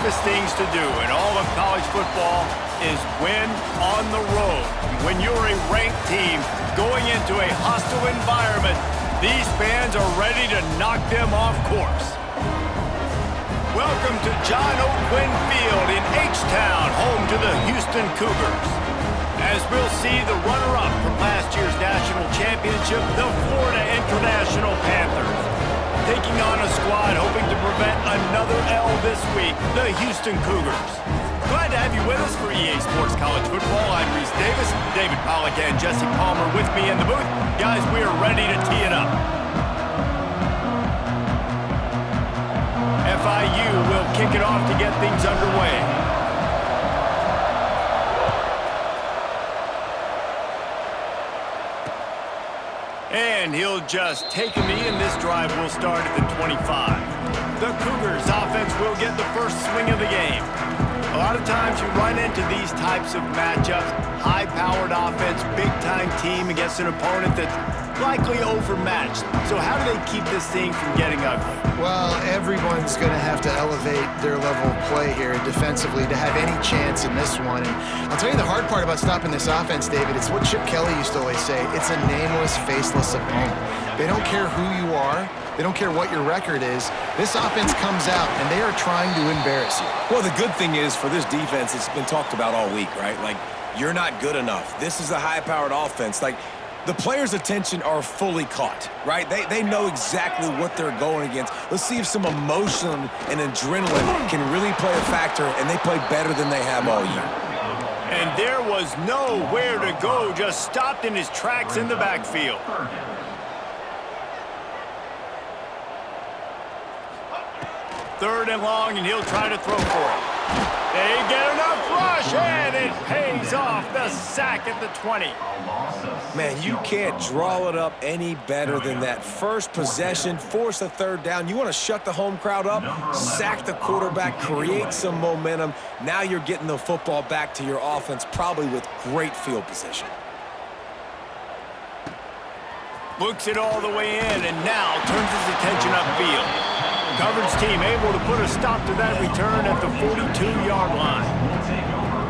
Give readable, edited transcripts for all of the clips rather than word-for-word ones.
toughest things to do in all of college football is win on the road. When you're a ranked team going into a hostile environment, these fans are ready to knock them off course. Welcome to John O'Quinn Field in H-Town, home to the Houston Cougars. As we'll see the runner-up from last year's national championship, the Florida International Panthers. Taking on a squad hoping to prevent another L this week, the Houston Cougars. Glad to have you with us for EA Sports College Football. I'm Reese Davis, David Pollack and Jesse Palmer with me in the booth. Guys, we are ready to tee it up. FIU will kick it off to get things underway. And he'll just take a knee, and this drive will start at the 25. The Cougars offense will get the first swing of the game. A lot of times you run into these types of matchups, high-powered offense, big-time team against an opponent that's likely overmatched. So how do they keep this thing from getting ugly? Well, everyone's going to have to elevate their level of play here defensively to have any chance in this one. And I'll tell you the hard part about stopping this offense, David, it's what Chip Kelly used to always say. It's a nameless, faceless opponent. They don't care who you are. They don't care what your record is. This offense comes out, and they are trying to embarrass you. Well, the good thing is for this defense, it's been talked about all week, right? Like, you're not good enough. This is a high-powered offense. Like, the players' attention are fully caught, right? They know exactly what they're going against. Let's see if some emotion and adrenaline can really play a factor, and they play better than they have all year. And there was nowhere to go, just stopped in his tracks in the backfield. Third and long, and he'll try to throw for it. They get enough rush, and it pays off. The sack at the 20. Man, you can't draw it up any better than that. First possession, force a third down. You want to shut the home crowd up, sack the quarterback, create some momentum. Now you're getting the football back to your offense, probably with great field position. Looks it all the way in, and now turns his attention upfield. Coverage team able to put a stop to that return at the 42-yard line.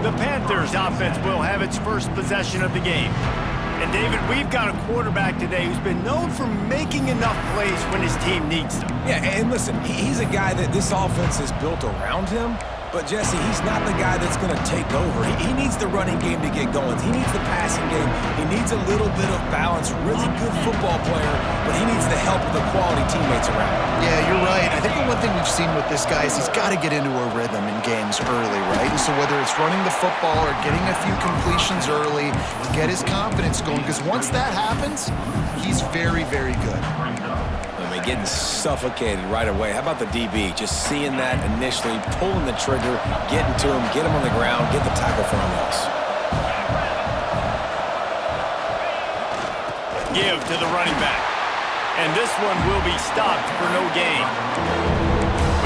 The Panthers offense will have its first possession of the game. And David, we've got a quarterback today who's been known for making enough plays when his team needs them. Yeah, and listen, he's a guy that this offense is built around him. But, Jesse, he's not the guy that's going to take over. He needs the running game to get going. He needs the passing game. He needs a little bit of balance. Really good football player, but he needs the help of the quality teammates around him. Yeah, you're right. I think the one thing we've seen with this guy is he's got to get into a rhythm in games early, right? And so whether it's running the football or getting a few completions early to get his confidence going, because once that happens, he's very, very good. Getting suffocated right away. How about the DB? Just seeing that initially, pulling the trigger, getting to him, get him on the ground, get the tackle for a loss. Give to the running back. And this one will be stopped for no gain.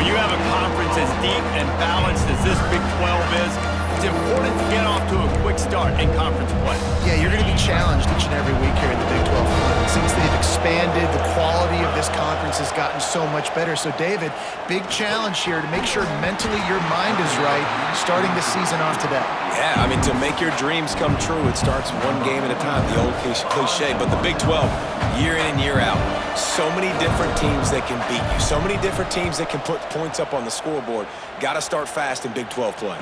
When you have a conference as deep and balanced as this Big 12 is, it's important to get off to a quick start in conference play. Yeah, you're going to be challenged each and every week here in the Big 12 Conference. Since they've expanded, the quality of this conference has gotten so much better. So, David, big challenge here to make sure mentally your mind is right starting the season off today. Yeah, I mean, to make your dreams come true, it starts one game at a time, the old cliche. But the Big 12, year in and year out, so many different teams that can beat you, so many different teams that can put points up on the scoreboard. Got to start fast in Big 12 play.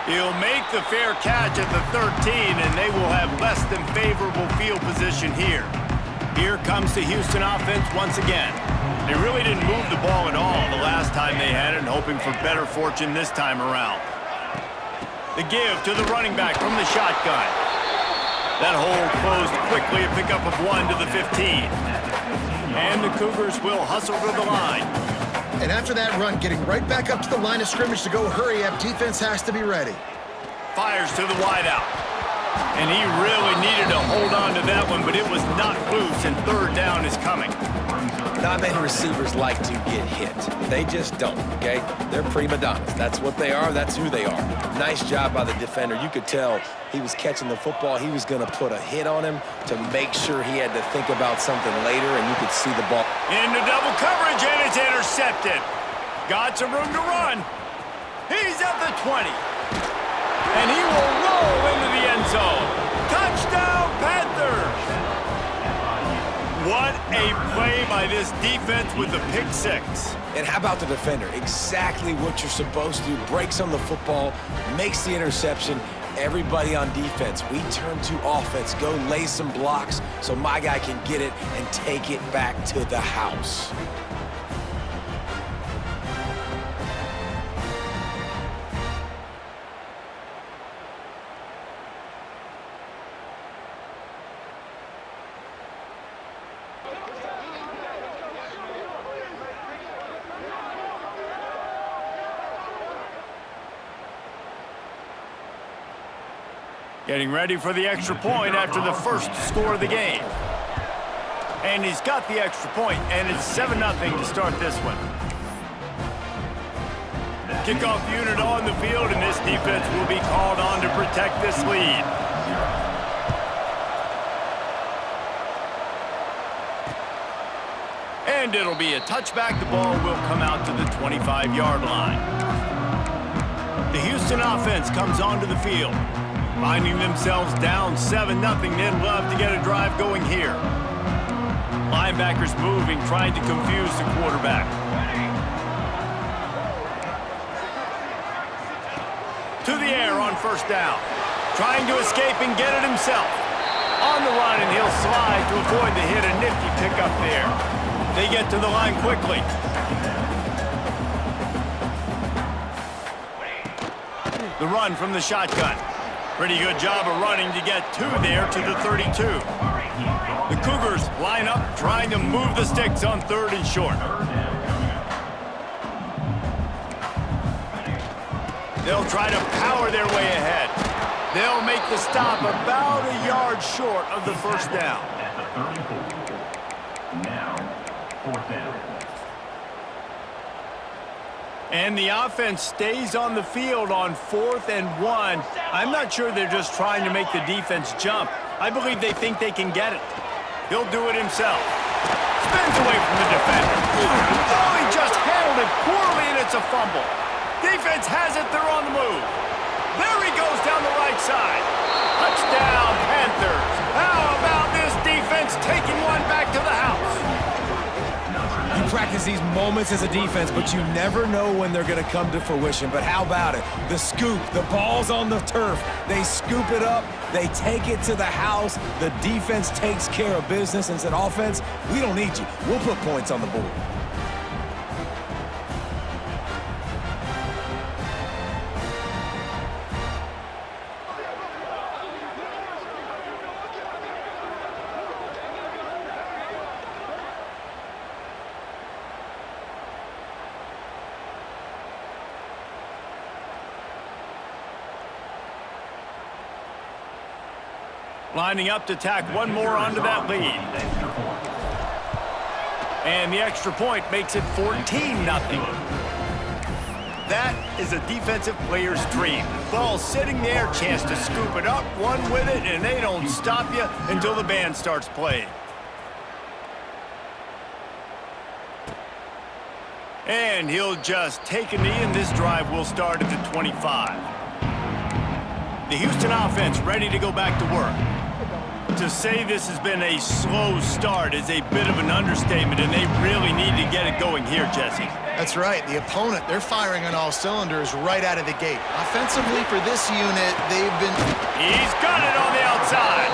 He'll make the fair catch at the 13, and they will have less than favorable field position here. Here comes the Houston offense once again. They really didn't move the ball at all the last time they had it, and hoping for better fortune this time around. The give to the running back from the shotgun. That hole closed quickly, a pickup of 1 to the 15. And the Cougars will hustle to the line. And after that run, getting right back up to the line of scrimmage to go hurry up, defense has to be ready. Fires to the wideout. And he really needed to hold on to that one, but it was not loose, and third down is coming. Not many receivers like to get hit. They just don't, okay? They're prima donnas. That's what they are. That's who they are. Nice job by the defender. You could tell he was catching the football. He was going to put a hit on him to make sure he had to think about something later, and you could see the ball. Into double coverage, and it's intercepted. Got some room to run. He's at the 20. And he will roll into the end zone. Touchdown, Panthers! What a play by this defense with the pick six. And how about the defender? Exactly what you're supposed to do. Breaks on the football, makes the interception. Everybody on defense, we turn to offense. Go lay some blocks so my guy can get it and take it back to the house. Getting ready for the extra point after the first score of the game. And he's got the extra point, and it's 7-0 to start this one. Kickoff unit on the field, and this defense will be called on to protect this lead. And it'll be a touchback. The ball will come out to the 25-yard line. The Houston offense comes onto the field. Finding themselves down 7-0, they'd love to get a drive going here. Linebackers moving, trying to confuse the quarterback. To the air on first down. Trying to escape and get it himself. On the run, and he'll slide to avoid the hit. A nifty pickup there. They get to the line quickly. The run from the shotgun. Pretty good job of running to get two there to the 32. The Cougars line up, trying to move the sticks on 3rd and short. They'll try to power their way ahead. They'll make the stop about a yard short of the first down. Now, 4th down. And the offense stays on the field on 4th and 1. I'm not sure they're just trying to make the defense jump. I believe they think they can get it. He'll do it himself. Spins away from the defender. Oh, he just handled it poorly, and it's a fumble. Defense has it. They're on the move. There he goes down the right side. Touchdown, Panthers. How about this defense taking one back to the house? You practice these moments as a defense, but you never know when they're going to come to fruition. But how about it? The scoop, the ball's on the turf. They scoop it up. They take it to the house. The defense takes care of business and said, offense, we don't need you. We'll put points on the board. Lining up to tack one more onto that lead. And the extra point makes it 14-0. That is a defensive player's dream. Ball sitting there, chance to scoop it up, run with it, and they don't stop you until the band starts playing. And he'll just take a knee, and this drive will start at the 25. The Houston offense ready to go back to work. To say this has been a slow start is a bit of an understatement, and they really need to get it going here, Jesse. That's right. The opponent, they're firing on all cylinders right out of the gate. Offensively for this unit, they've been... He's got it on the outside.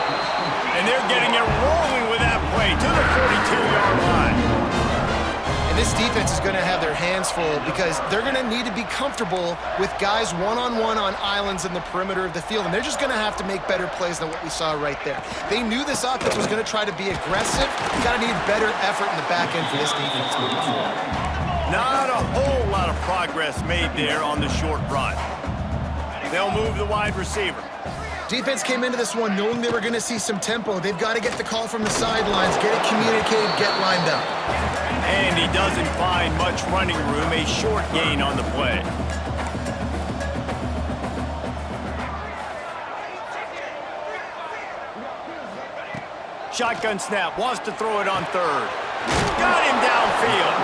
And they're getting it rolling with that play to the 42-yard line. And this defense is going to have their hands full because they're going to need to be comfortable with guys one-on-one on islands in the perimeter of the field. And they're just going to have to make better plays than what we saw right there. They knew this offense was going to try to be aggressive. You got to need better effort in the back end for this defense moving forward. Not a whole lot of progress made there on the short run. They'll move the wide receiver. Defense came into this one knowing they were going to see some tempo. They've got to get the call from the sidelines, get it communicated, get lined up. And he doesn't find much running room, a short gain on the play. Shotgun snap, wants to throw it on 3rd. Got him downfield.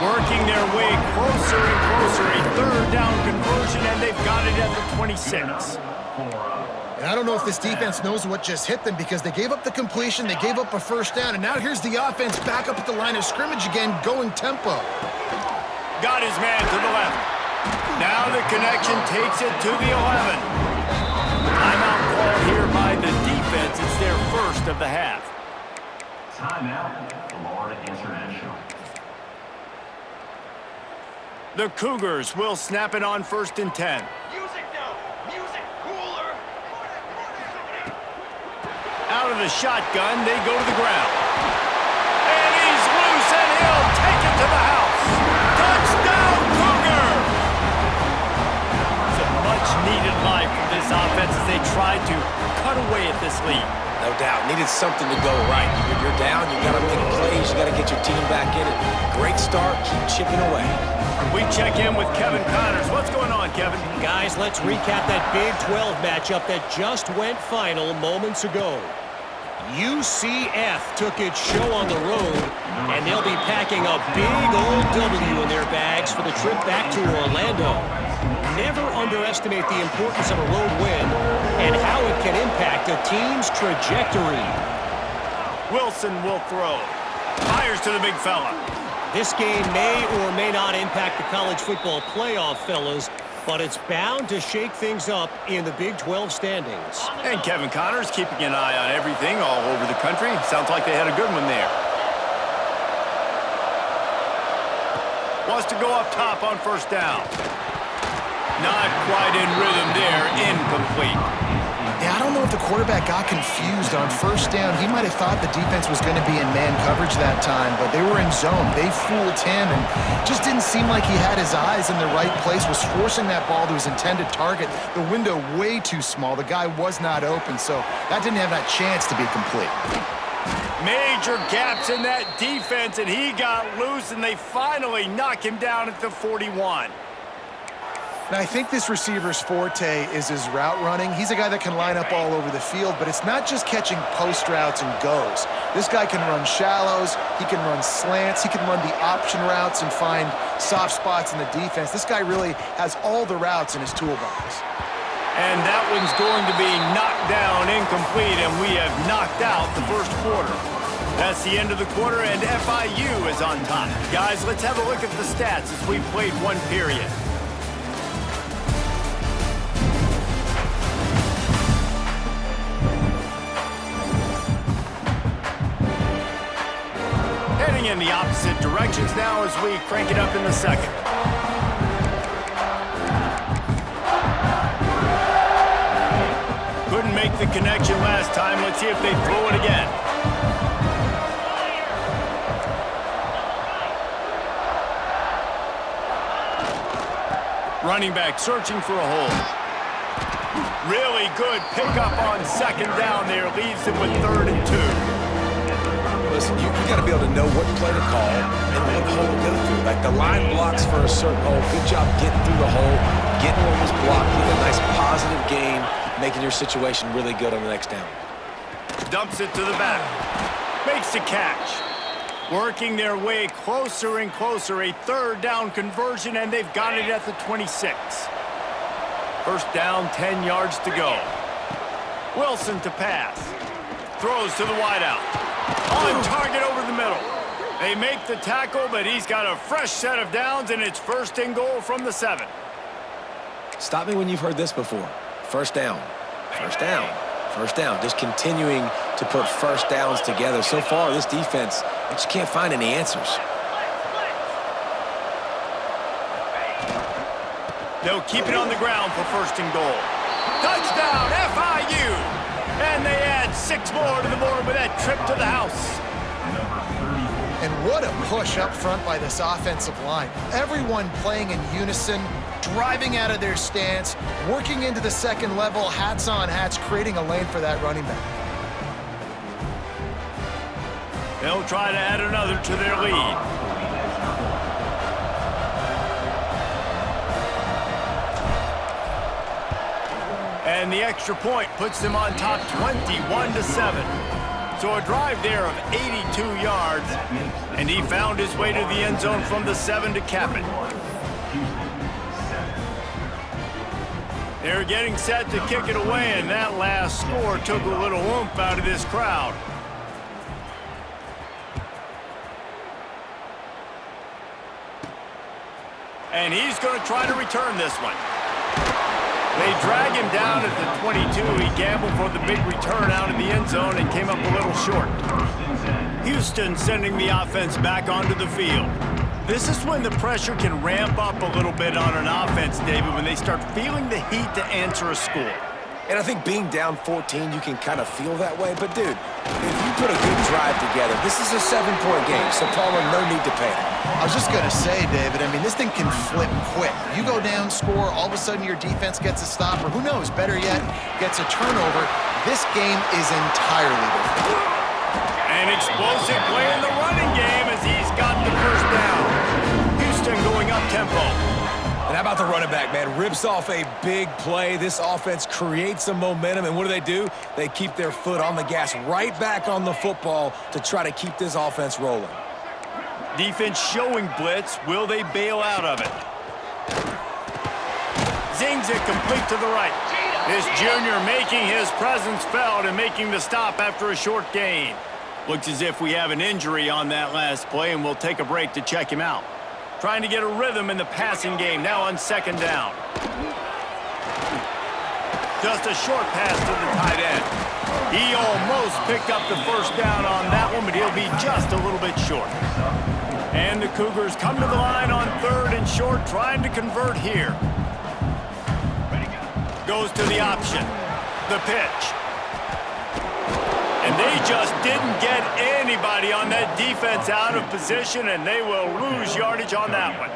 Working their way closer and closer. A third down conversion, and they've got it at the 26. And I don't know if this defense knows what just hit them because they gave up the completion, they gave up a first down, and now here's the offense back up at the line of scrimmage again, going tempo. Got his man to the left. Now the connection takes it to the 11. Timeout called here by the defense. It's their first of the half. Timeout, Florida International. The Cougars will snap it on 1st and 10. Music now! Music cooler! Out of the shotgun, they go to the ground. And he's loose, and he'll take it to the house. Touchdown, Cougars! It's a much-needed life for this offense as they try to cut away at this lead. No doubt. Needed something to go right. You're down, you got to make plays, you got to get your team back in it. Great start, keep chipping away. We check in with Kevin Connors. What's going on, Kevin? Guys, let's recap that Big 12 matchup that just went final moments ago. UCF took its show on the road, and they'll be packing a big old W in their bags for the trip back to Orlando. Never underestimate the importance of a road win and how it can impact a team's trajectory. Wilson will throw. Fires to the big fella. This game may or may not impact the college football playoff, fellas, but it's bound to shake things up in the Big 12 standings. And Kevin Connors keeping an eye on everything all over the country. Sounds like they had a good one there. Wants to go up top on 1st down. Not quite in rhythm there. Incomplete. Yeah, I don't know if the quarterback got confused on 1st down. He might have thought the defense was going to be in man coverage that time, but they were in zone. They fooled him and just didn't seem like he had his eyes in the right place, was forcing that ball to his intended target. The window way too small. The guy was not open, so that didn't have that chance to be complete. Major gaps in that defense, and he got loose, and they finally knock him down at the 41. Now, I think this receiver's forte is his route running. He's a guy that can line up all over the field, but it's not just catching post routes and goes. This guy can run shallows, he can run slants, he can run the option routes and find soft spots in the defense. This guy really has all the routes in his toolbox. And that one's going to be knocked down, incomplete, and we have knocked out the first quarter. That's the end of the quarter, and FIU is on top. Guys, let's have a look at the stats as we've played one period. Heading in the opposite directions now as we crank it up in the second. Couldn't make the connection last time. Let's see if they throw it again. Running back searching for a hole. Really good pickup on 2nd down there. Leaves them with 3rd and 2. Listen, you got to be able to know what play to call and what hole to go through. Like the line blocks for a certain hole. Good job getting through the hole, getting what was blocked, with a nice positive gain, making your situation really good on the next down. Dumps it to the back. Makes the catch. Working their way closer and closer. A 3rd down conversion, and they've got it at the 26. 1st down, 10 yards to go. Wilson to pass. Throws to the wideout. On target over the middle. They make the tackle, but he's got a fresh set of downs, and it's 1st and goal from the 7. Stop me when you've heard this before. 1st down. 1st down. 1st down. Just continuing to put 1st downs together. So far, this defense, they just can't find any answers. They'll keep it on the ground for 1st and goal. Touchdown, FIU! And they add 6 more to the board with that trip to the house. And what a push up front by this offensive line. Everyone playing in unison, driving out of their stance, working into the 2nd level, hats on hats, creating a lane for that running back. They'll try to add another to their lead. And the extra point puts them on top 21-7. So a drive there of 82 yards, and he found his way to the end zone from the 7 to cap it. They're getting set to kick it away, and that last score took a little oomph out of this crowd. And he's going to try to return this one. They drag him down at the 22. He gambled for the big return out of the end zone and came up a little short. Houston sending the offense back onto the field. This is when the pressure can ramp up a little bit on an offense, David, when they start feeling the heat to answer a score. And I think being down 14, you can kind of feel that way. But, dude, if you put a good drive together, this is a 7-point game, so Palmer, no need to panic. I was just going to say, David, I mean, this thing can flip quick. You go down, score, all of a sudden your defense gets a stop, or who knows, better yet, gets a turnover. This game is entirely different. An explosive play in the running game as he's got the first down. Houston going up tempo. And how about the running back, man? Rips off a big play. This offense creates some momentum, and what do? They keep their foot on the gas right back on the football to try to keep this offense rolling. Defense showing blitz. Will they bail out of it? Zings it complete to the right. This junior making his presence felt and making the stop after a short gain. Looks as if we have an injury on that last play, and we'll take a break to check him out. Trying to get a rhythm in the passing game, now on second down. Just a short pass to the tight end. He almost picked up the first down on that one, but he'll be just a little bit short. And the Cougars come to the line on third and short, trying to convert here. Goes to the option. The pitch. And they just didn't get anybody on that defense out of position, and they will lose yardage on that one.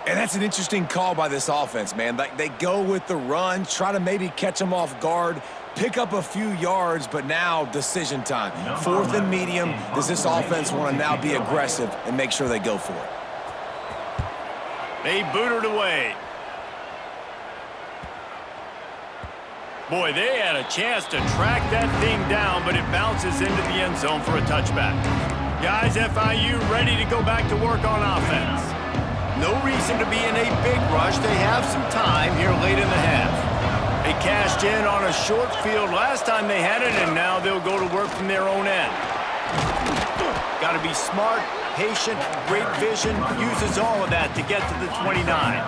And that's an interesting call by this offense, man. Like, they go with the run, try to maybe catch them off guard, pick up a few yards, but now decision time. 4th and medium. Does this offense want to now be aggressive and make sure they go for it? They booted away. Boy, they had a chance to track that thing down, but it bounces into the end zone for a touchback. Guys, FIU ready to go back to work on offense. No reason to be in a big rush. They have some time here late in the half. They cashed in on a short field last time they had it, and now they'll go to work from their own end. Got to be smart, patient, great vision, uses all of that to get to the 29.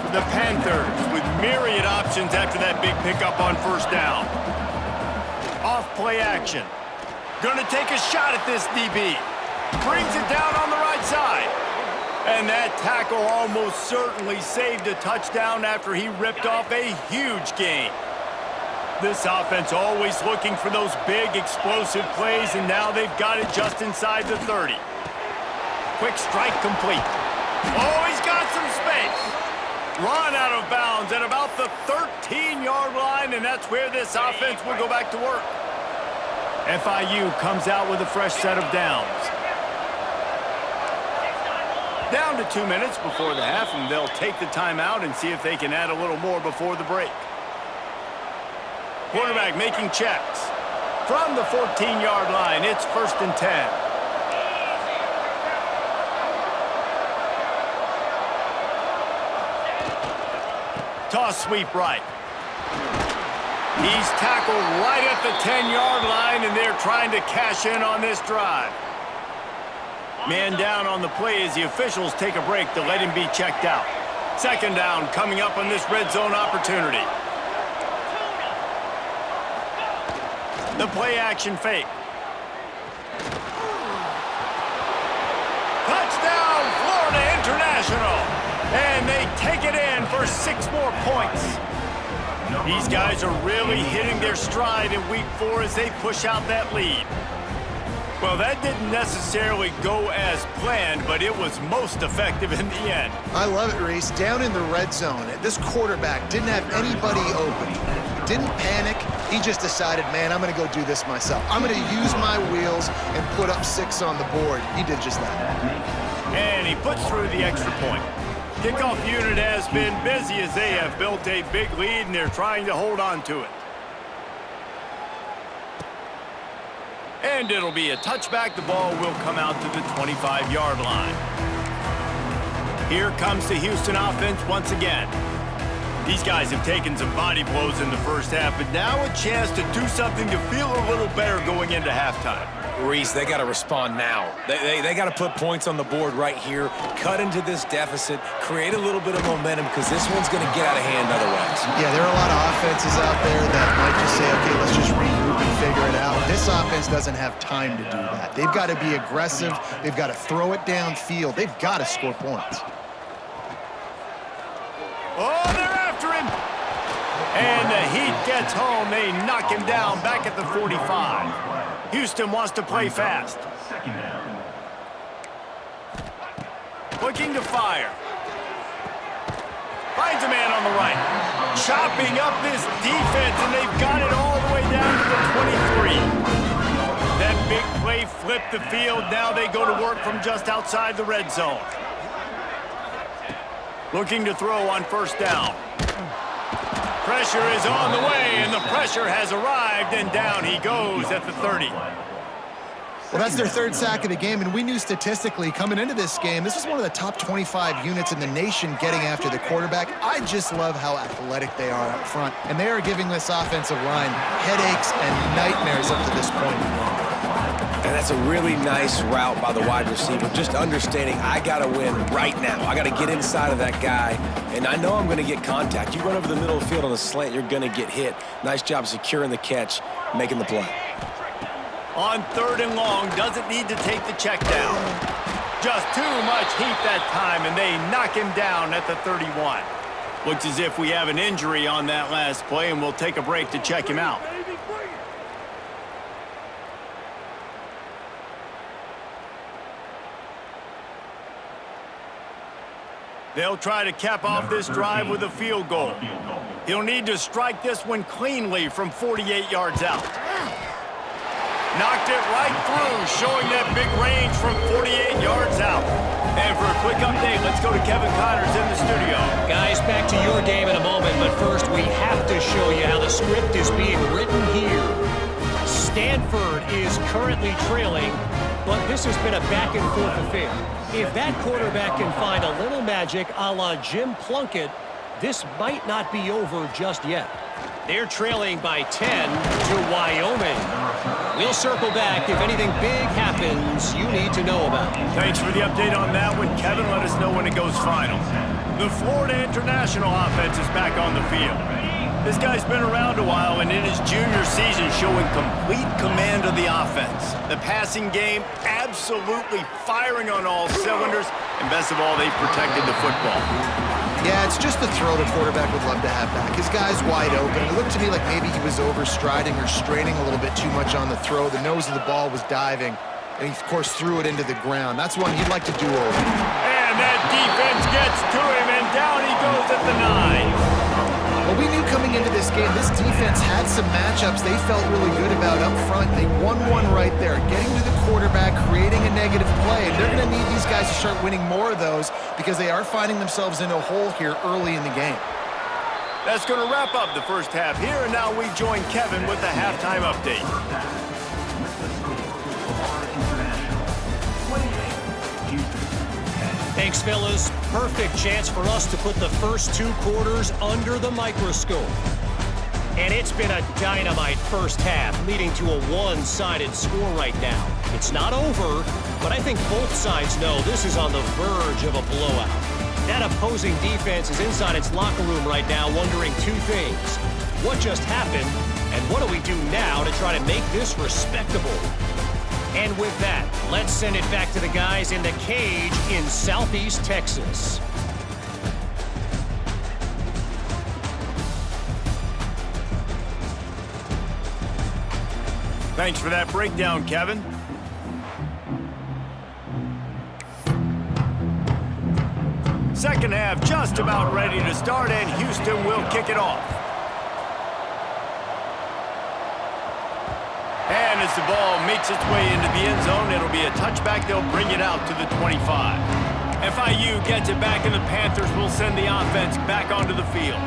The Panthers with myriad options after that big pickup on first down. Off play action. Gonna take a shot at this DB. Brings it down on the right side. And that tackle almost certainly saved a touchdown after he ripped off a huge gain. This offense always looking for those big explosive plays, and now they've got it just inside the 30. Quick strike complete. Oh, he's got some space. Run out of bounds at about the 13-yard line, and that's where this offense will go back to work. FIU comes out with a fresh set of downs. Down to 2 minutes before the half, and they'll take the timeout and see if they can add a little more before the break. Quarterback making checks. From the 14-yard line, it's 1st and 10. Toss sweep right. He's tackled right at the 10-yard line, and they're trying to cash in on this drive. Man down on the play as the officials take a break to let him be checked out. Second down coming up on this red zone opportunity. The play action fake. Touchdown, Florida International. And they take it in for 6 more points. These guys are really hitting their stride in week 4 as they push out that lead. Well, that didn't necessarily go as planned, but it was most effective in the end. I love it, Reese. Down in the red zone, this quarterback didn't have anybody open. Didn't panic. He just decided, man, I'm going to go do this myself. I'm going to use my wheels and put up 6 on the board. He did just that. And he puts through the extra point. Kickoff unit has been busy as they have built a big lead, and they're trying to hold on to it. And it'll be a touchback. The ball will come out to the 25-yard line. Here comes the Houston offense once again. These guys have taken some body blows in the first half, but now a chance to do something to feel a little better going into halftime. Reese, they got to respond now. They got to put points on the board right here, cut into this deficit, create a little bit of momentum, because this one's going to get out of hand otherwise. Yeah, there are a lot of offenses out there that might just say, okay, let's just regroup and figure it out. This offense doesn't have time to do that. They've got to be aggressive. They've got to throw it downfield. They've got to score points. Oh, they're after him. And the Heat gets home. They knock him down back at the 45. Houston wants to play fast. Looking to fire. Finds a man on the right. Chopping up this defense, and they've got it all the way down to the 23. That big play flipped the field. Now they go to work from just outside the red zone. Looking to throw on first down. Pressure is on the way, and the pressure has arrived, and down he goes at the 30. Well, that's their third sack of the game, and we knew statistically coming into this game, this is one of the top 25 units in the nation getting after the quarterback. I just love how athletic they are up front, and they are giving this offensive line headaches and nightmares up to this point. And that's a really nice route by the wide receiver, just understanding I got to win right now. I got to get inside of that guy, and I know I'm going to get contact. You run over the middle of the field on a slant, you're going to get hit. Nice job securing the catch, making the play. On third and long, doesn't need to take the check down. Just too much heat that time, and they knock him down at the 31. Looks as if we have an injury on that last play, and we'll take a break to check him out. They'll try to cap off this drive with a field goal. He'll need to strike this one cleanly from 48 yards out. Knocked it right through, showing that big range from 48 yards out. And for a quick update, let's go to Kevin Connors in the studio. Guys, back to your game in a moment, but first we have to show you how the script is being written here. Stanford is currently trailing, but this has been a back-and-forth affair. If that quarterback can find a little magic a la Jim Plunkett, this might not be over just yet. They're trailing by 10 to Wyoming. We'll circle back if anything big happens you need to know about. Thanks for the update on that one, Kevin. Let us know when it goes final. The Florida International offense is back on the field. This guy's been around a while, and in his junior season showing complete command of the offense. The passing game absolutely firing on all cylinders, and best of all, they've protected the football. Yeah, it's just the throw the quarterback would love to have back. His guy's wide open. It looked to me like maybe he was overstriding or straining a little bit too much on the throw. The nose of the ball was diving, and he, of course, threw it into the ground. That's one he'd like to do over. And that defense gets to him, and down he goes at the 9. Well, we knew coming into this game, this defense had some matchups they felt really good about up front. They won one right there, getting to the quarterback, creating a negative play. And they're going to need these guys to start winning more of those because they are finding themselves in a hole here early in the game. That's going to wrap up the first half here, and now we join Kevin with the halftime update. Thanks, fellas. Perfect chance for us to put the first 2 quarters under the microscope. And it's been a dynamite first half, leading to a one-sided score right now. It's not over, but I think both sides know this is on the verge of a blowout. That opposing defense is inside its locker room right now wondering 2 things. What just happened, and what do we do now to try to make this respectable? And with that, let's send it back to the guys in the cage in Southeast Texas. Thanks for that breakdown, Kevin. Second half just about ready to start, and Houston will kick it off. And as the ball makes its way into the end zone, it'll be a touchback. They'll bring it out to the 25. FIU gets it back, and the Panthers will send the offense back onto the field.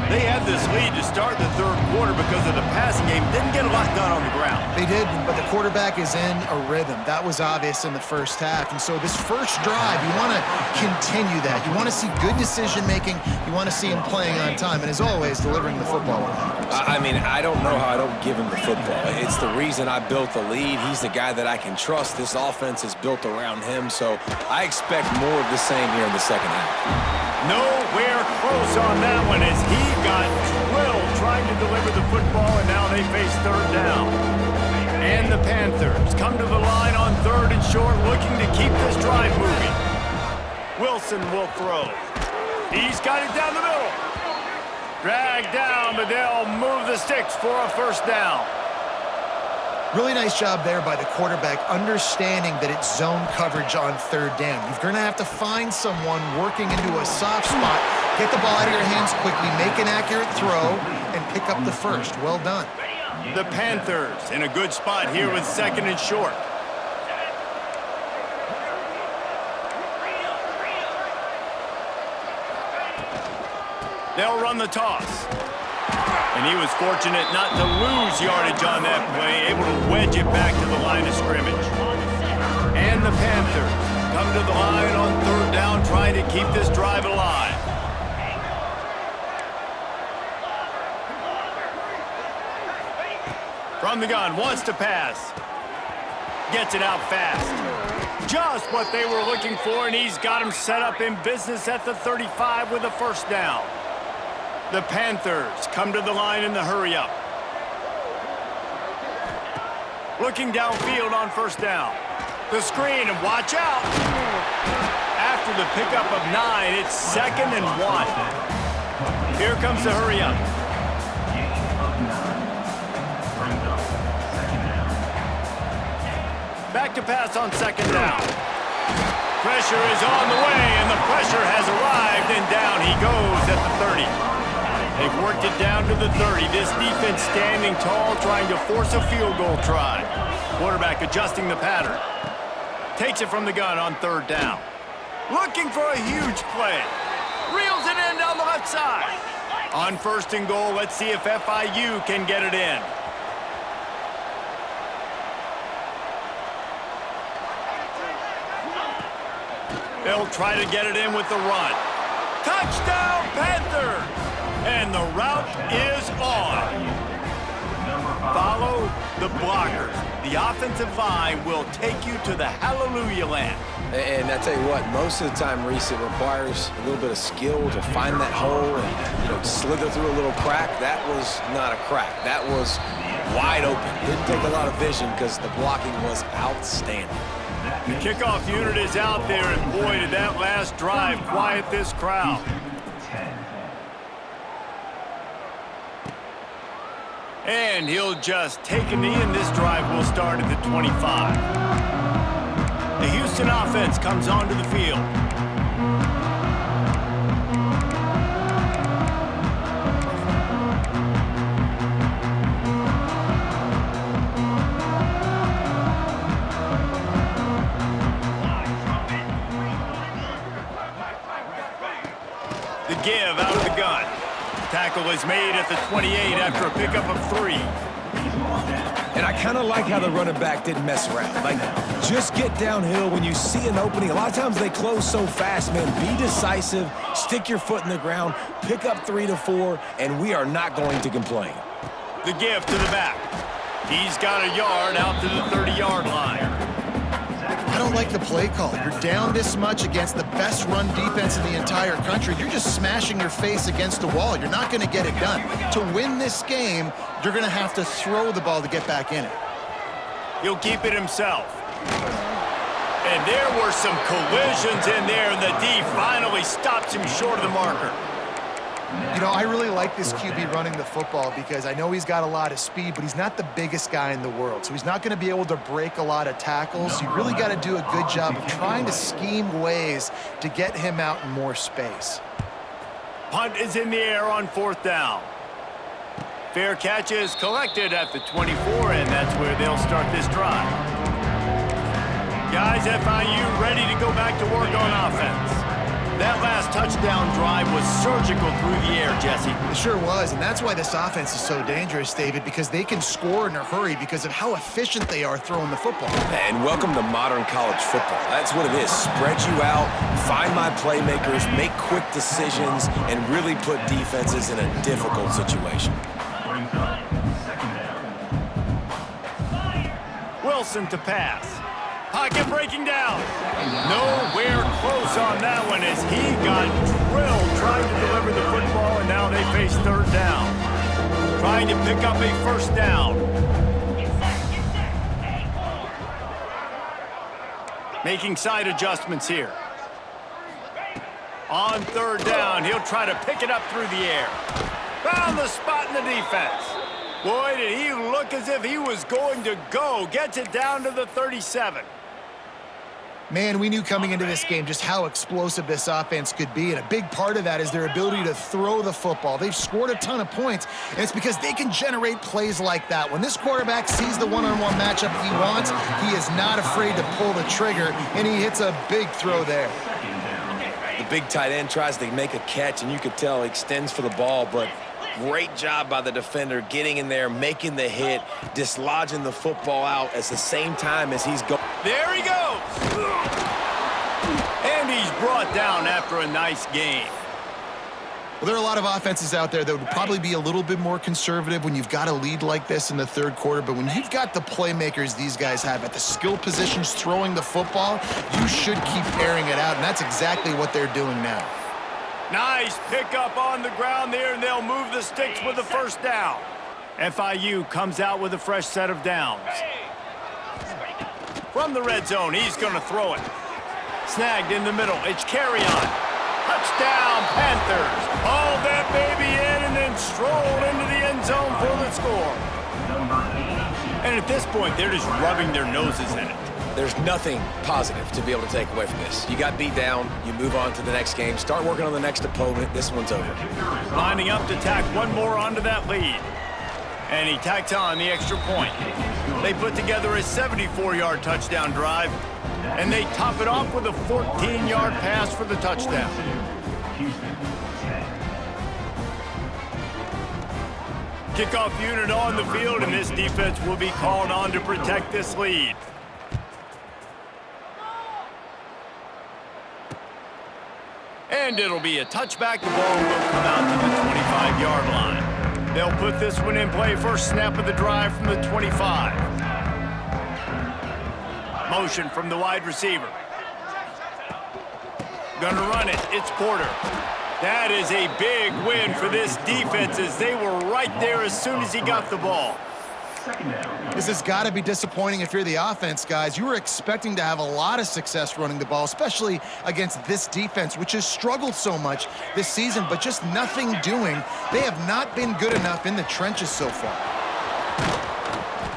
They had this lead to start the third quarter because of the passing game. Didn't get a lot done on the ground. They did, but the quarterback is in a rhythm. That was obvious in the first half. And so this first drive, you want to continue that. You want to see good decision-making. You want to see him playing on time. And as always, delivering the football. I mean, I don't know how I don't give him the football. It's the reason I built the lead. He's the guy that I can trust. This offense is built around him. So I expect more of the same here in the second half. Nowhere close on that one as he got drilled trying to deliver the football, and now they face third down. And the Panthers come to the line on 3rd and short, looking to keep this drive moving. Wilson will throw. He's got it down the middle. Dragged down, but they'll move the sticks for a first down. Really nice job there by the quarterback, understanding that it's zone coverage on 3rd down. You're going to have to find someone working into a soft spot, get the ball out of your hands quickly, make an accurate throw, and pick up the first. Well done. The Panthers in a good spot here with 2nd and short. They'll run the toss. And he was fortunate not to lose yardage on that play, able to wedge it back to the line of scrimmage. And the Panthers come to the line on 3rd down, trying to keep this drive alive. From the gun, wants to pass. Gets it out fast. Just what they were looking for, and he's got him set up in business at the 35 with a first down. The Panthers come to the line in the hurry-up. Looking downfield on first down. The screen, and watch out. After the pickup of 9, it's 2nd and 1. Here comes the hurry-up. Back to pass on 2nd down. Pressure is on the way, and the pressure has arrived, and down he goes at the 30. They've worked it down to the 30. This defense standing tall, trying to force a field goal try. Quarterback adjusting the pattern. Takes it from the gun on 3rd down. Looking for a huge play. Reels it in down the left side. On 1st and goal, let's see if FIU can get it in. They'll try to get it in with the run. Touchdown, Panthers! And the route is on. Follow the blockers. The offensive line will take you to the hallelujah land. And I tell you what, most of the time, Reese, it requires a little bit of skill to find that hole and, slither through a little crack. That was not a crack. That was wide open. Didn't take a lot of vision because the blocking was outstanding. The kickoff unit is out there, and boy, did that last drive quiet this crowd. And he'll just take a knee, and this drive will start at the 25. The Houston offense comes onto the field. The give out of the gun. Tackle is made at the 28 after a pickup of 3. And I kind of like how the running back didn't mess around. Like, just get downhill when you see an opening. A lot of times they close so fast, man. Be decisive, stick your foot in the ground, pick up 3 to 4, and we are not going to complain. The give to the back. He's got a yard out to the 30-yard line. I don't like the play call. You're down this much against the best run defense in the entire country. You're just smashing your face against the wall. You're not going to get it done. To win this game, you're going to have to throw the ball to get back in it. He'll keep it himself. And there were some collisions in there, and the D finally stops him short of the marker. I really like this QB running the football because I know he's got a lot of speed, but he's not the biggest guy in the world. So he's not going to be able to break a lot of tackles. You really got to do a good job of trying to scheme ways to get him out in more space. Punt is in the air on 4th down. Fair catch is collected at the 24, and that's where they'll start this drive. Guys, FIU ready to go back to work on offense. That last touchdown drive was surgical through the air, Jesse. It sure was, and that's why this offense is so dangerous, David, because they can score in a hurry because of how efficient they are throwing the football. And welcome to modern college football. That's what it is. Spread you out, find my playmakers, make quick decisions, and really put defenses in a difficult situation. Wilson to pass. Pocket breaking down. Nowhere close on that one as he got drilled trying to deliver the football, and now they face third down. Trying to pick up a first down. Making side adjustments here. On third down, he'll try to pick it up through the air. Found the spot in the defense. Boy, did he look as if he was going to go. Gets it down to the 37. Man, we knew coming into this game just how explosive this offense could be, and a big part of that is their ability to throw the football. They've scored a ton of points, and it's because they can generate plays like that. When this quarterback sees the one-on-one matchup he wants, he is not afraid to pull the trigger, and he hits a big throw there. The big tight end tries to make a catch, and you could tell he extends for the ball, but great job by the defender getting in there, making the hit, dislodging the football out at the same time as he's going. There he goes. And he's brought down after a nice game. Well, there are a lot of offenses out there that would probably be a little bit more conservative when you've got a lead like this in the third quarter, but when you've got the playmakers these guys have at the skill positions throwing the football, you should keep airing it out, and that's exactly what they're doing now. Nice pickup on the ground there, and they'll move the sticks with the first down. FIU comes out with a fresh set of downs. From the red zone, he's going to throw it. Snagged in the middle. It's carry on. Touchdown, Panthers. Haul that baby in and then stroll into the end zone for the score. And at this point, they're just rubbing their noses in it. There's nothing positive to be able to take away from this. You got beat down, you move on to the next game, start working on the next opponent. This one's over. Lining up to tack one more onto that lead. And he tacks on the extra point. They put together a 74-yard touchdown drive, and they top it off with a 14-yard pass for the touchdown. Kickoff unit on the field, and this defense will be called on to protect this lead. And it'll be a touchback. The ball will come out to the 25-yard line. They'll put this one in play. First snap of the drive from the 25. Motion from the wide receiver. Gonna run it. It's Porter. That is a big win for this defense as they were right there as soon as he got the ball. This has got to be disappointing if you're the offense, guys. You were expecting to have a lot of success running the ball, especially against this defense, which has struggled so much this season, but just nothing doing. They have not been good enough in the trenches so far.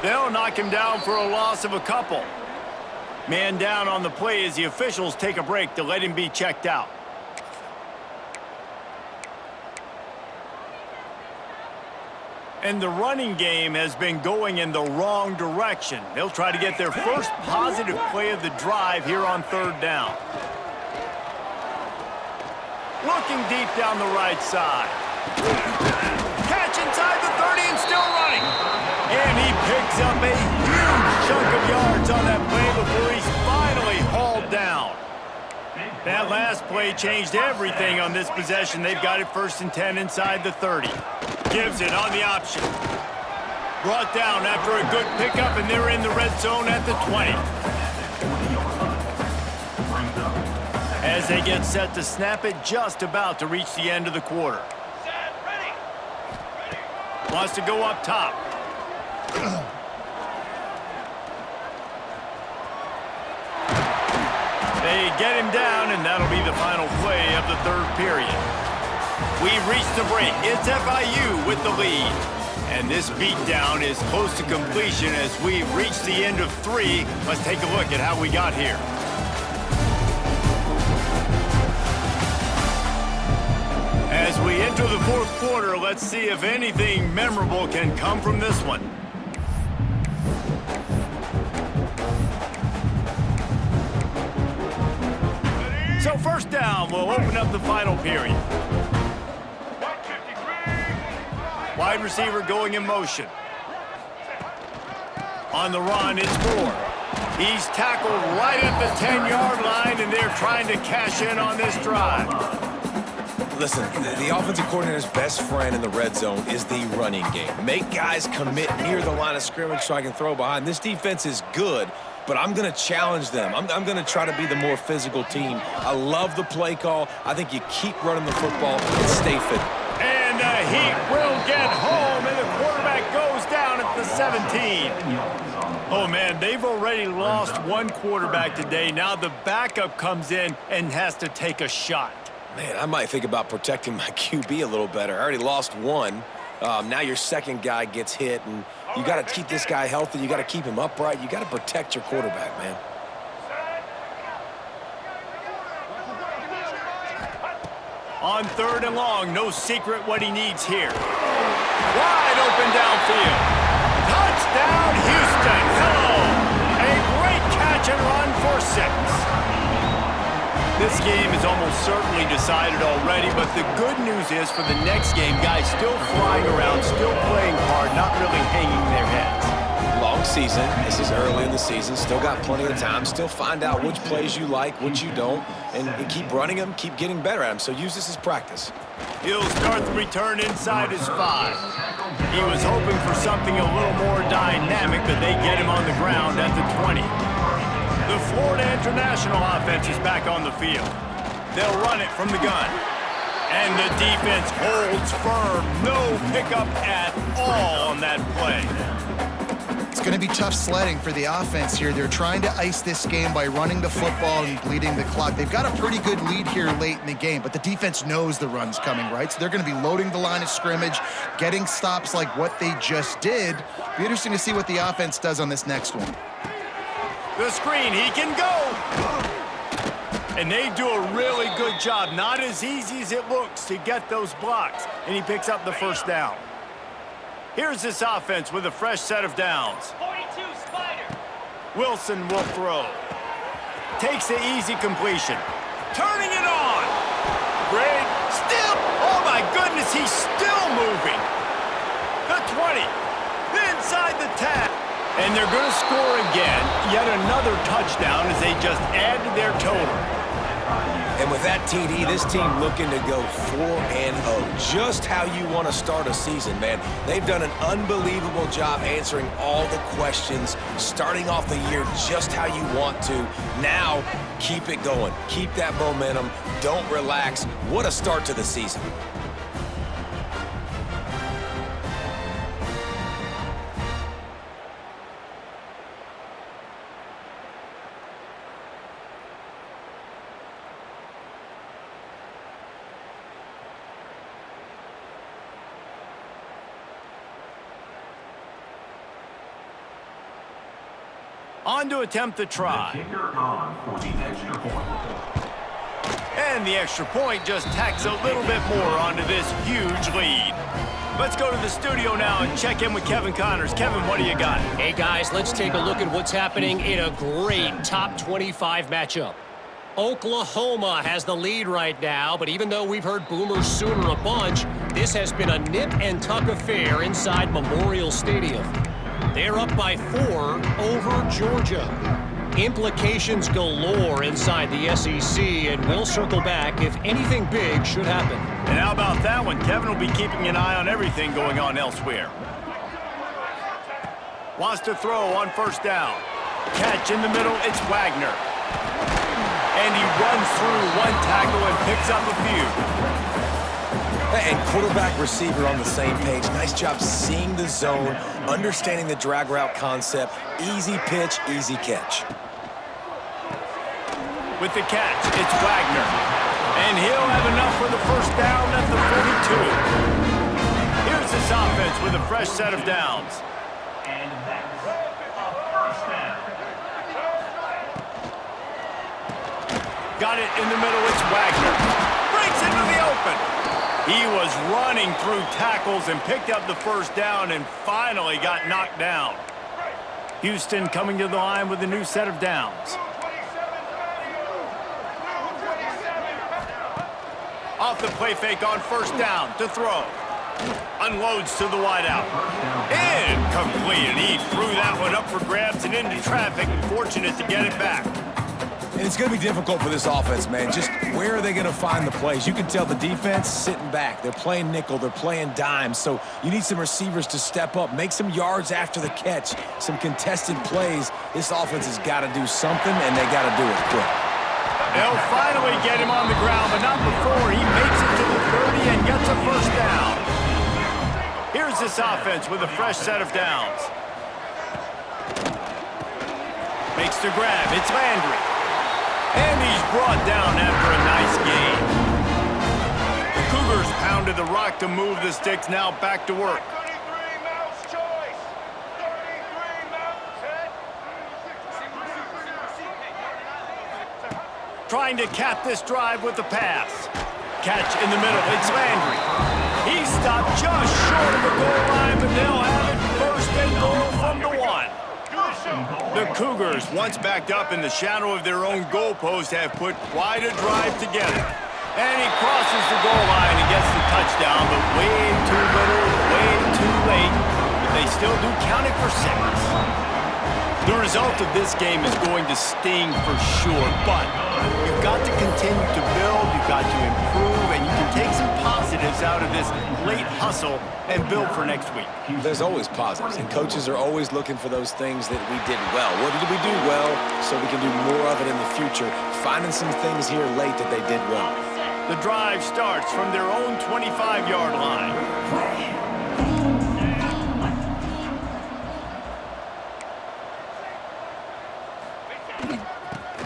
They'll knock him down for a loss of a couple. Man down on the play as the officials take a break to let him be checked out. And the running game has been going in the wrong direction. They'll try to get their first positive play of the drive here on third down. Looking deep down the right side. Catch inside the 30 and still running. And he picks up a huge chunk of yards on that play before he's finally hauled down. That last play changed everything on this possession. They've got it 1st and 10 inside the 30. Gives it on the option. Brought down after a good pickup, and they're in the red zone at the 20. As they get set to snap it, just about to reach the end of the quarter. Wants to go up top. They get him down, and that'll be the final play of the third period. We've reached the break. It's FIU with the lead. And this beatdown is close to completion as we've reached the end of 3. Let's take a look at how we got here. As we enter the fourth quarter, let's see if anything memorable can come from this one. So first First down will open up the final period. Wide receiver going in motion. On the run, it's Moore. He's tackled right at the 10-yard line, and they're trying to cash in on this drive. Listen, the offensive coordinator's best friend in the red zone is the running game. Make guys commit near the line of scrimmage so I can throw behind. This defense is good, but I'm going to challenge them. I'm going to try to be the more physical team. I love the play call. I think you keep running the football and stay fit. And the Heat will get home, and the quarterback goes down at the 17. Oh, man, they've already lost one quarterback today. Now the backup comes in and has to take a shot. Man, I might think about protecting my QB a little better. I already lost one. Now your second guy gets hit, and you got to keep this guy healthy. You got to keep him upright. You got to protect your quarterback, man. On 3rd and long, no secret what he needs here. Wide open downfield. Touchdown, Houston. Hello. A great catch and run for 6. This game is almost certainly decided already, but the good news is for the next game, guys still flying around, still playing hard, not really hanging their heads. Long season. This is early in the season. Still got plenty of time. Still find out which plays you like, which you don't, and keep running them, keep getting better at them. So use this as practice. He'll start the return inside his 5. He was hoping for something a little more dynamic, but they get him on the ground at the 20. The Florida International offense is back on the field. They'll run it from the gun. And the defense holds firm. No pickup at all on that play. It's going to be tough sledding for the offense here. They're trying to ice this game by running the football and bleeding the clock. They've got a pretty good lead here late in the game, but the defense knows the run's coming, right? So they're going to be loading the line of scrimmage, getting stops like what they just did. Be interesting to see what the offense does on this next one. The screen, he can go. And they do a really good job. Not as easy as it looks to get those blocks. And he picks up the first down. Here's this offense with a fresh set of downs. 42 Spider. Wilson will throw. Takes the easy completion. Turning it on. Great. Still. Oh, my goodness, he's still moving. The 20. Inside the 10. And they're going to score again. Yet another touchdown as they just add to their total. And with that TD, this team looking to go 4-0. Just how you want to start a season, man. They've done an unbelievable job answering all the questions, starting off the year just how you want to. Now, keep it going. Keep that momentum. Don't relax. What a start to the season. On to attempt the try. Kicker on for the extra point. And the extra point just tacks a little bit more onto this huge lead. Let's go to the studio now and check in with Kevin Connors. Kevin, what do you got? Hey, guys, let's take a look at what's happening in a great top 25 matchup. Oklahoma has the lead right now, but even though we've heard Boomer Sooner a bunch, this has been a nip-and-tuck affair inside Memorial Stadium. They're up by 4 over Georgia. Implications galore inside the SEC, and we'll circle back if anything big should happen. And how about that one? Kevin will be keeping an eye on everything going on elsewhere. Wants to throw on first down. Catch in the middle, it's Wagner. And he runs through one tackle and picks up a few. And quarterback receiver on the same page. Nice job seeing the zone, understanding the drag route concept. Easy pitch, easy catch. With the catch, it's Wagner. And he'll have enough for the first down at the 42. Here's this offense with a fresh set of downs. And that's a first down. Got it in the middle, it's Wagner. Breaks into the open. He was running through tackles and picked up the first down and finally got knocked down. Houston coming to the line with a new set of downs. off the play fake on first down to throw. Unloads to the wideout. Incomplete, and he threw that one up for grabs and into traffic, and fortunate to get it back. And it's going to be difficult for this offense, man. Just where are they going to find the plays? You can tell the defense sitting back. They're playing nickel. They're playing dime. So you need some receivers to step up, make some yards after the catch, some contested plays. This offense has got to do something, and they got to do it quick. They'll finally get him on the ground, but not before he makes it to the 30 and gets a first down. Here's this offense with a fresh set of downs. Makes the grab. It's Landry. And he's brought down after a nice gain. The Cougars pounded the rock to move the sticks, now back to work. 33 Mouse choice. 33 Mouse head. Trying to cap this drive with the pass. Catch in the middle. It's Landry. He stopped just short of the goal line, but they'll have it first and goal from the 1. The Cougars, once backed up in the shadow of their own goalpost, have put quite a drive together. And he crosses the goal line and gets the touchdown, but way too little, way too late. But they still do count it for 6. The result of this game is going to sting for sure, but you've got to continue to build, you've got to improve, and you can take some positives out of this late hustle and build for next week. There's always positives, and coaches are always looking for those things that we did well. What did we do well so we can do more of it in the future? Finding some things here late that they did well. The drive starts from their own 25-yard line.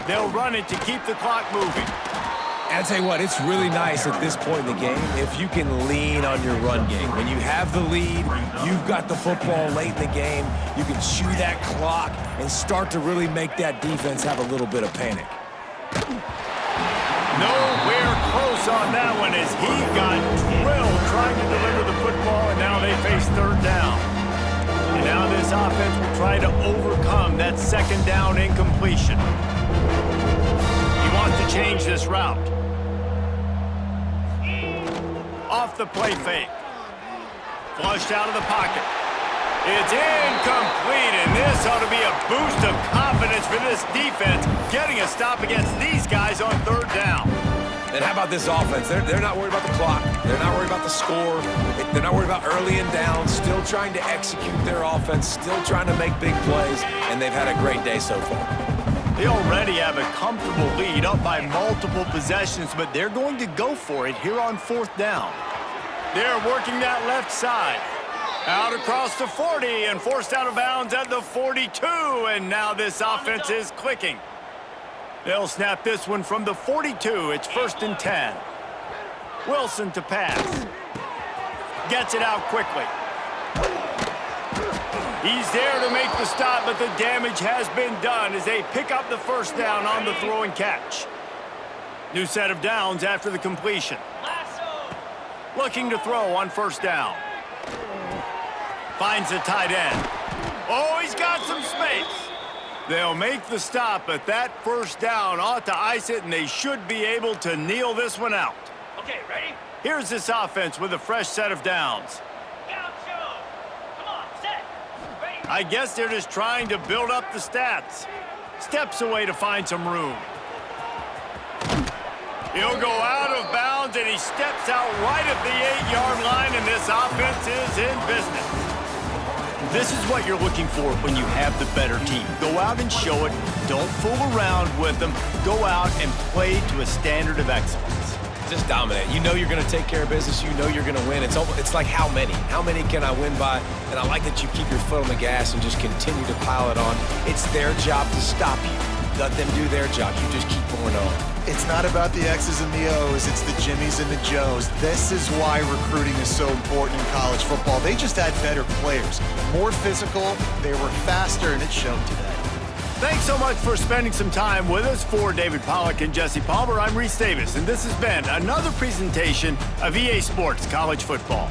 They'll run it to keep the clock moving. And I tell you what, it's really nice at this point in the game if you can lean on your run game. When you have the lead, you've got the football late in the game, you can chew that clock and start to really make that defense have a little bit of panic. Nowhere close on that one as he got drilled trying to deliver the football, and now they face third down. And now this offense will try to overcome that second down incompletion. He wants to change this route. Off the play fake. Flushed out of the pocket. It's incomplete, and this ought to be a boost of confidence for this defense, getting a stop against these guys on third down. And how about this offense? They're not worried about the clock. They're not worried about the score. They're not worried about early and down. Still trying to execute their offense. Still trying to make big plays. And they've had a great day so far. They already have a comfortable lead, up by multiple possessions, but they're going to go for it here on fourth down. They're working that left side. Out across the 40 and forced out of bounds at the 42. And now this offense is clicking. They'll snap this one from the 42. It's 1st and 10. Wilson to pass. Gets it out quickly. He's there to make the stop, but the damage has been done as they pick up the first down on the throw and catch. New set of downs after the completion. Looking to throw on first down. Finds the tight end. Oh, he's got some space. They'll make the stop, but that first down ought to ice it, and they should be able to kneel this one out. Okay, ready? Here's this offense with a fresh set of downs. Come on, set. Ready? I guess they're just trying to build up the stats. Steps away to find some room. He'll go out of bounds, and he steps out right at the 8-yard line, and this offense is in business. This is what you're looking for when you have the better team. Go out and show it. Don't fool around with them. Go out and play to a standard of excellence. Just dominate. You know you're going to take care of business. You know you're going to win. It's like how many? How many can I win by? And I like that you keep your foot on the gas and just continue to pile it on. It's their job to stop you. Let them do their job. You just keep going on. It's not about the X's and the O's, it's the Jimmies and the Joes. This is why recruiting is so important in college football. They just had better players, more physical, they were faster, and it showed today. Thanks so much for spending some time with us. For David Pollack and Jesse Palmer, I'm Reese Davis, and this has been another presentation of EA Sports College Football.